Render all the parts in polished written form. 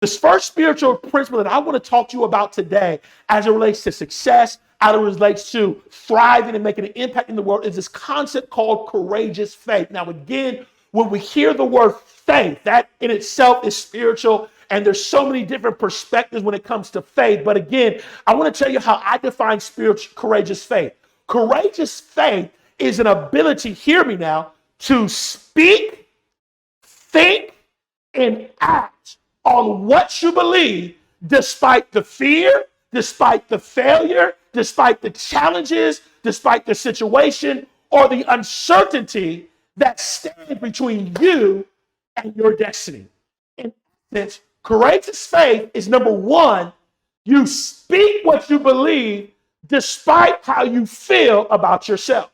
This first spiritual principle that I want to talk to you about today, as it relates to success, as it relates to thriving and making an impact in the world, is this concept called courageous faith. Now, again, when we hear the word faith, that in itself is spiritual, and there's so many different perspectives when it comes to faith. But again, I want to tell you how I define spiritual courageous faith. Courageous faith is an ability, hear me now, to speak, think, and act on what you believe, despite the fear, despite the failure, despite the challenges, despite the situation, or the uncertainty that stands between you and your destiny. In essence, courageous faith is number one, you speak what you believe despite how you feel about yourself.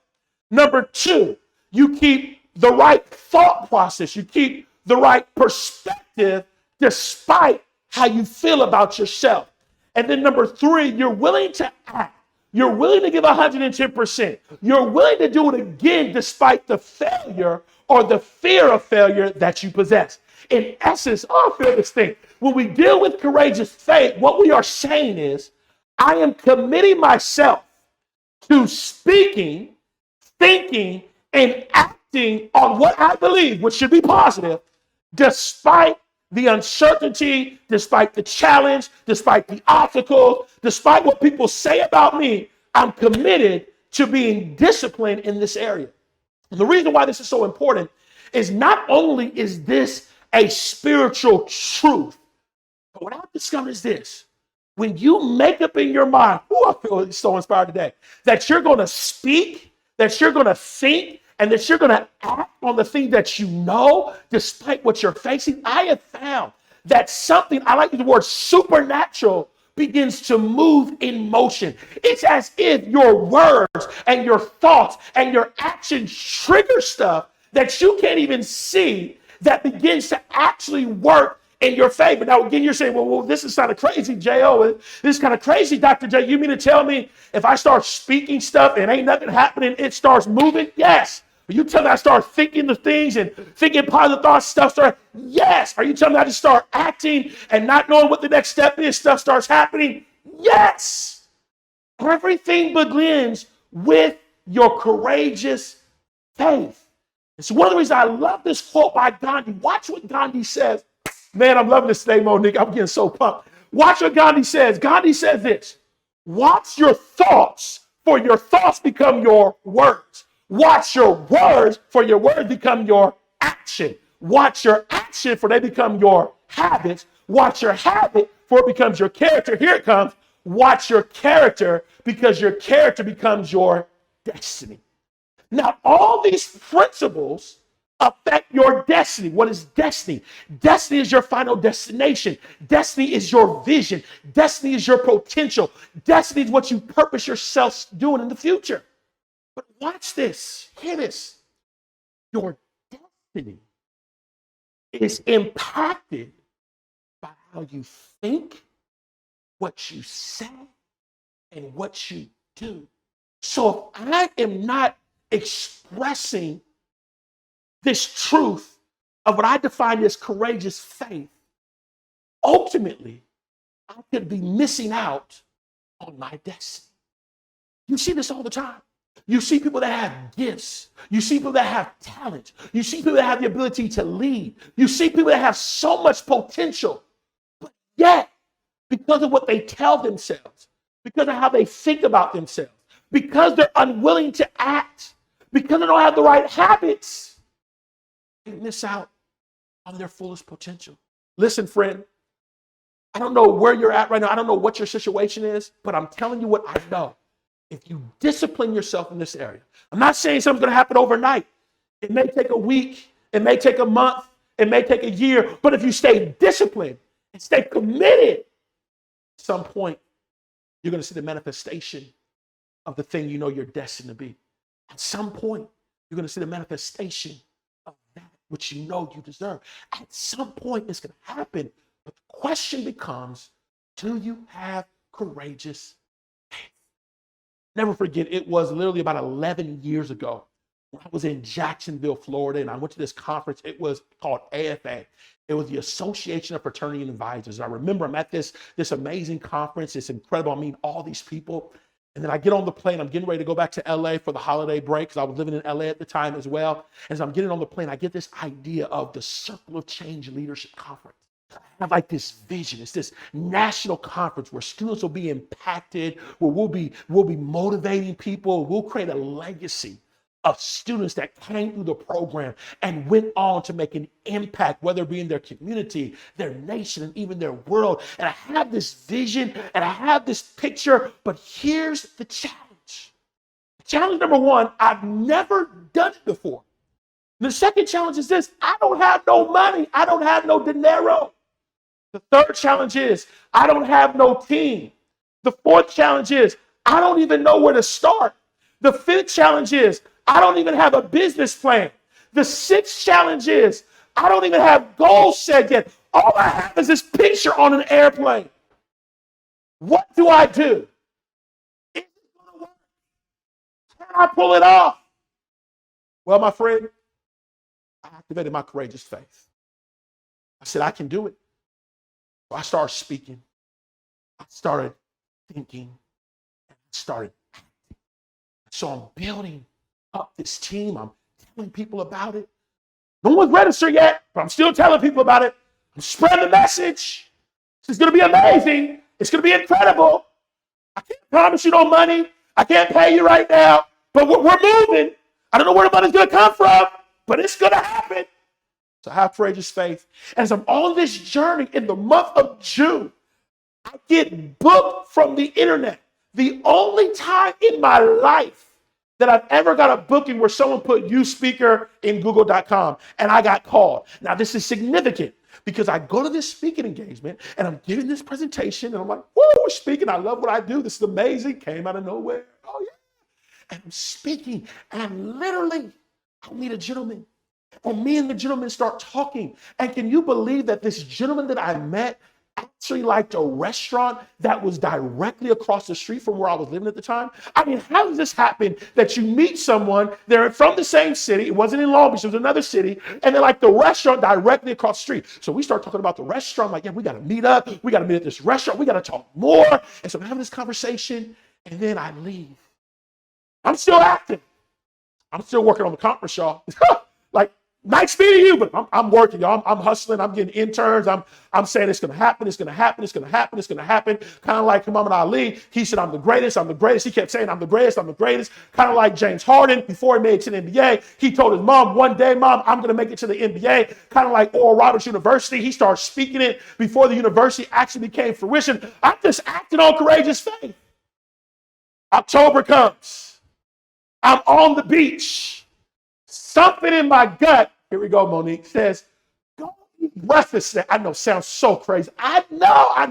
Number two, you keep the right thought process, you keep the right perspective despite how you feel about yourself. And then number three, you're willing to act. You're willing to give 110%. You're willing to do it again despite the failure or the fear of failure that you possess. In essence, I feel this thing. When we deal with courageous faith, what we are saying is, I am committing myself to speaking, thinking, and acting on what I believe, which should be positive, despite the uncertainty, despite the challenge, despite the obstacles, despite what people say about me. I'm committed to being disciplined in this area. And the reason why this is so important is not only is this a spiritual truth, but what I've discovered is this. When you make up in your mind, I feel so inspired today, that you're going to speak, that you're going to think, and that you're going to act on the thing that you know, despite what you're facing, I have found that something, I like the word supernatural, begins to move in motion. It's as if your words and your thoughts and your actions trigger stuff that you can't even see that begins to actually work in your favor. Now, again, you're saying, well, this is kind of crazy, J.O. This is kind of crazy, Dr. J. You mean to tell me if I start speaking stuff and ain't nothing happening, it starts moving? Yes. Are you telling me I start thinking the things and thinking positive thoughts, stuff starts? Yes. Are you telling me I just start acting and not knowing what the next step is, stuff starts happening? Yes. Everything begins with your courageous faith. It's one of the reasons I love this quote by Gandhi. Watch what Gandhi says. Man, I'm loving this today, Monique. I'm getting so pumped. Watch what Gandhi says. Gandhi says this. Watch your thoughts, for your thoughts become your words. Watch your words, for your words become your action. Watch your action, for they become your habits. Watch your habit, for it becomes your character. Here it comes. Watch your character, because your character becomes your destiny. Now, all these principles affect your destiny. What is destiny? Destiny is your final destination. Destiny is your vision. Destiny is your potential. Destiny is what you purpose yourself doing in the future. But watch this. Hear this. Your destiny is impacted by how you think, what you say, and what you do. So if I am not expressing this truth of what I define as courageous faith, ultimately, I could be missing out on my destiny. You see this all the time. You see people that have gifts. You see people that have talent. You see people that have the ability to lead. You see people that have so much potential, but yet, because of what they tell themselves, because of how they think about themselves, because they're unwilling to act, because they don't have the right habits, they miss out on their fullest potential. Listen, friend, I don't know where you're at right now. I don't know what your situation is, but I'm telling you what I know. If you discipline yourself in this area, I'm not saying something's going to happen overnight. It may take a week. It may take a month. It may take a year. But if you stay disciplined and stay committed, at some point, you're going to see the manifestation of the thing you know you're destined to be. At some point, you're going to see the manifestation of that which you know you deserve. At some point, it's going to happen. But the question becomes, do you have courageous faith? Never forget, it was literally about 11 years ago When I was in Jacksonville, Florida, and I went to this conference. It was called AFA. It was the Association of Fraternity and Advisors. I remember I'm at this amazing conference. It's incredible. I mean, all these people. And then I get on the plane. I'm getting ready to go back to LA for the holiday break because I was living in LA at the time as well. As I'm getting on the plane, I get this idea of the Circle of Change Leadership Conference. I have like this vision. It's this national conference where students will be impacted, where we'll be motivating people. We'll create a legacy of students that came through the program and went on to make an impact, whether it be in their community, their nation, and even their world. And I have this vision and I have this picture, but here's the challenge. Challenge number one, I've never done it before. The second challenge is this: I don't have no money. I don't have no dinero. The third challenge is I don't have no team. The fourth challenge is I don't even know where to start. The fifth challenge is I don't even have a business plan. The sixth challenge is I don't even have goals set yet. All I have is this picture on an airplane. What do I do? Is it going to work? Can I pull it off? Well, my friend, I activated my courageous faith. I said, I can do it. So I started speaking. I started thinking. And I started acting. So I'm building up this team. I'm telling people about it. No one's registered yet, but I'm still telling people about it. I'm spreading the message. This is going to be amazing. It's going to be incredible. I can't promise you no money. I can't pay you right now, but we're moving. I don't know where the money's going to come from, but it's going to happen. So I have courageous faith. As I'm on this journey in the month of June, I get booked from the internet. The only time in my life that I've ever got a booking where someone put you speaker in google.com and I got called. Now, this is significant because I go to this speaking engagement and I'm giving this presentation and I'm like, woo, we're speaking. I love what I do. This is amazing. Came out of nowhere. Oh, yeah. And I'm speaking and literally I meet a gentleman. And me and the gentleman start talking. And can you believe that this gentleman that I met actually liked a restaurant that was directly across the street from where I was living at the time? I mean, how does this happen that you meet someone, they're from the same city, it wasn't in Long Beach, it was another city, and they like the restaurant directly across the street. So we start talking about the restaurant, like, yeah, we got to meet up, we got to meet at this restaurant, we got to talk more. And so I'm having this conversation, and then I leave. I'm still acting. I'm still working on the conference, y'all. Like, nice meeting you, but I'm working, y'all. I'm hustling. I'm getting interns. I'm saying it's going to happen. It's going to happen. It's going to happen. It's going to happen. Kind of like Muhammad Ali. He said, I'm the greatest. I'm the greatest. He kept saying, I'm the greatest. I'm the greatest. Kind of like James Harden before he made it to the NBA. He told his mom, one day, Mom, I'm going to make it to the NBA. Kind of like Oral Roberts University. He started speaking it before the university actually became fruition. I'm just acting on courageous faith. October comes. I'm on the beach. Something in my gut, here we go, Monique, says, go eat breakfast. I know, sounds so crazy. I know. I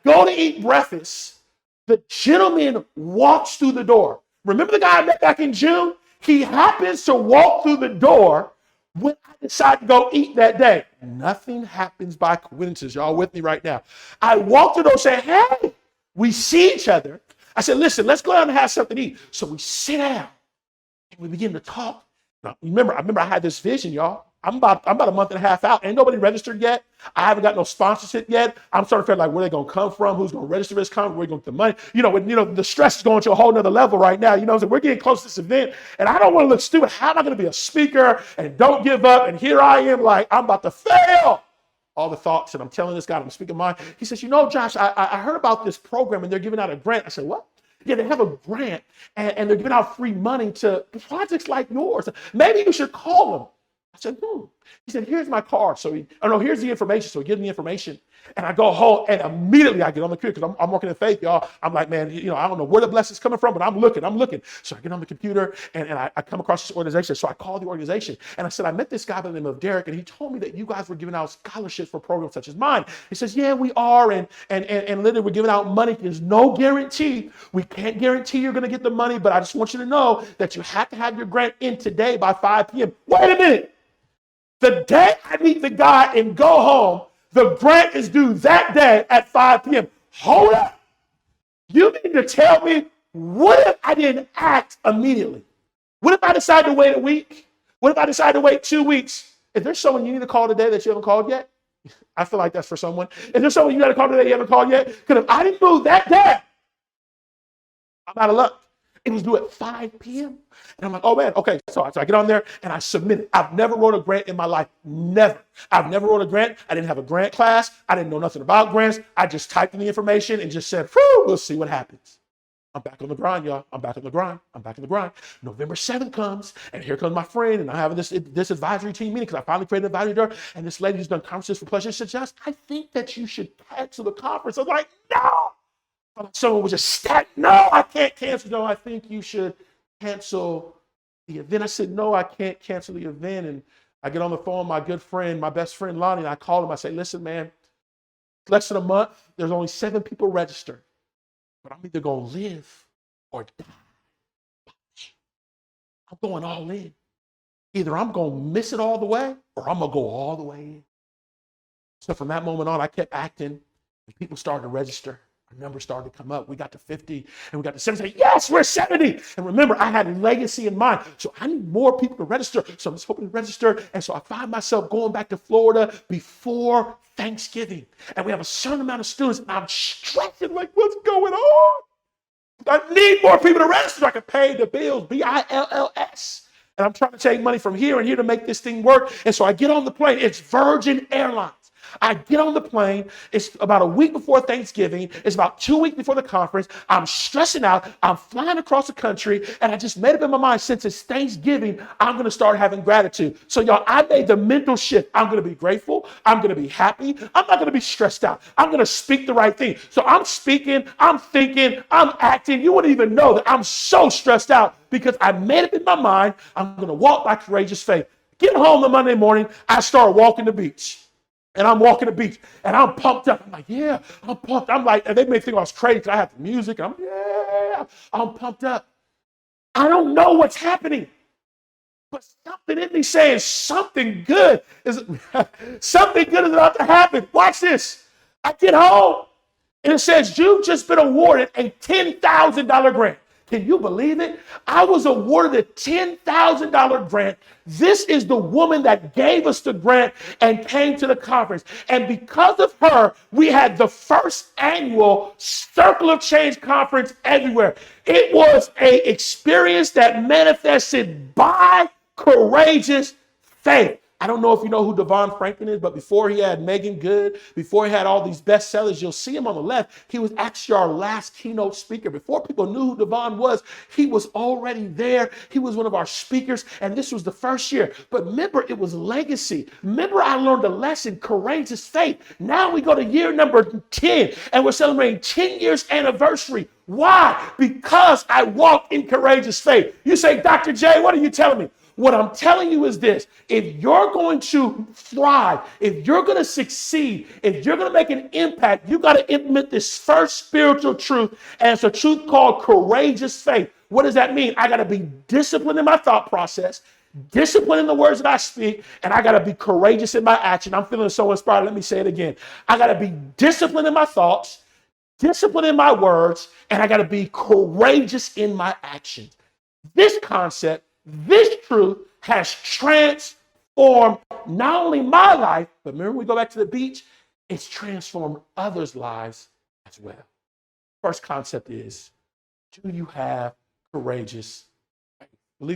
go to eat breakfast. The gentleman walks through the door. Remember the guy I met back in June? He happens to walk through the door when I decide to go eat that day. Nothing happens by coincidence. Y'all with me right now? I walk through the door and say, hey, we see each other. I said, listen, let's go out and have something to eat. So we sit down. And we begin to talk. Now, remember I had this vision, y'all. I'm about a month and a half out. Ain't nobody registered yet. I haven't got no sponsorship yet. I'm starting to feel like where they gonna come from, who's gonna register this conference, where we gonna get the money. The stress is going to a whole nother level right now. So we're getting close to this event, and I don't want to look stupid. How am I gonna be a speaker and don't give up? And here I am, like I'm about to fail. All the thoughts, and I'm telling this guy, I'm speaking mine. He says, Josh, I heard about this program and they're giving out a grant. I said, what? Yeah, they have a grant and they're giving out free money to projects like yours. Maybe you should call them. I said, He said, here's my card. Here's the information. So he gives me the information. And I go home and immediately I get on the computer because I'm working in faith, y'all. I'm like, man, I don't know where the blessing's coming from, but I'm looking. So I get on the computer and I come across this organization. So I call the organization and I said, I met this guy by the name of Derek, and he told me that you guys were giving out scholarships for programs such as mine. He says, yeah, we are. And literally we're giving out money. There's no guarantee. We can't guarantee you're going to get the money, but I just want you to know that you have to have your grant in today by 5 p.m. Wait a minute. The day I meet the guy and go home, the grant is due that day at 5 p.m. Hold up. You mean to tell me, what if I didn't act immediately? What if I decide to wait a week? What if I decide to wait 2 weeks? Is there someone you need to call today that you haven't called yet? I feel like that's for someone. Is there someone you got to call today you haven't called yet? Because if I didn't move that day, I'm out of luck. It was due at 5 p.m. And I'm like, oh man, okay. So I get on there and I submit it. I've never wrote a grant in my life. Never. I've never wrote a grant. I didn't have a grant class. I didn't know nothing about grants. I just typed in the information and just said, whew, we'll see what happens. I'm back on the grind, y'all. I'm back on the grind. I'm back on the grind. November 7th comes, and here comes my friend, and I'm having this advisory team meeting because I finally created an advisory door, and this lady who's done conferences for pleasure said, Josh, I think that you should cancel the conference. I was like, no. Someone was just no, I can't cancel. No, I think you should cancel the event. I said, no, I can't cancel the event. And I get on the phone, my good friend, my best friend, Lonnie, and I call him. I say, listen, man, less than a month. There's only 7 people registered. But I'm either going to live or die. I'm going all in. Either I'm going to miss it all the way or I'm going to go all the way in. So from that moment on, I kept acting and people started to register. Our numbers started to come up. We got to 50 and we got to 70. Yes, we're 70. And remember, I had legacy in mind. So I need more people to register. So I'm just hoping to register. And so I find myself going back to Florida before Thanksgiving. And we have a certain amount of students. And I'm stressing like, what's going on? I need more people to register so I can pay the bills, bills. And I'm trying to take money from here and here to make this thing work. And so I get on the plane. It's Virgin Airlines. I get on the plane. It's about a week before Thanksgiving. It's about 2 weeks before the conference. I'm stressing out. I'm flying across the country. And I just made up in my mind, since it's Thanksgiving, I'm going to start having gratitude. So y'all, I made the mental shift. I'm going to be grateful. I'm going to be happy. I'm not going to be stressed out. I'm going to speak the right thing. So I'm speaking, I'm thinking, I'm acting. You wouldn't even know that I'm so stressed out because I made up in my mind, I'm going to walk by courageous faith. Get home on Monday morning, I start walking the beach. And I'm walking the beach, and I'm pumped up. I'm like, yeah, I'm pumped. I'm like, and they may think I was crazy because I have the music. And I'm pumped up. I don't know what's happening, but something in me saying something good is about to happen. Watch this. I get home, and it says, you've just been awarded a $10,000 grant. Can you believe it? I was awarded a $10,000 grant. This is the woman that gave us the grant and came to the conference. And because of her, we had the first annual Circle of Change conference everywhere. It was an experience that manifested by courageous faith. I don't know if you know who Devon Franklin is, but before he had Megan Good, before he had all these bestsellers, you'll see him on the left. He was actually our last keynote speaker. Before people knew who Devon was, he was already there. He was one of our speakers, and this was the first year. But remember, it was legacy. Remember, I learned a lesson, courageous faith. Now we go to year number 10, and we're celebrating 10 years anniversary. Why? Because I walked in courageous faith. You say, Dr. J, what are you telling me? What I'm telling you is this: if you're going to thrive, if you're going to succeed, if you're going to make an impact, you got to implement this first spiritual truth, and it's a truth called courageous faith. What does that mean? I got to be disciplined in my thought process, disciplined in the words that I speak, and I got to be courageous in my action. I'm feeling so inspired. Let me say it again. I got to be disciplined in my thoughts, disciplined in my words, and I got to be courageous in my actions. This concept, this truth has transformed not only my life, but remember we go back to the beach, it's transformed others' lives as well. First concept is, do you have courageous faith? Believe it or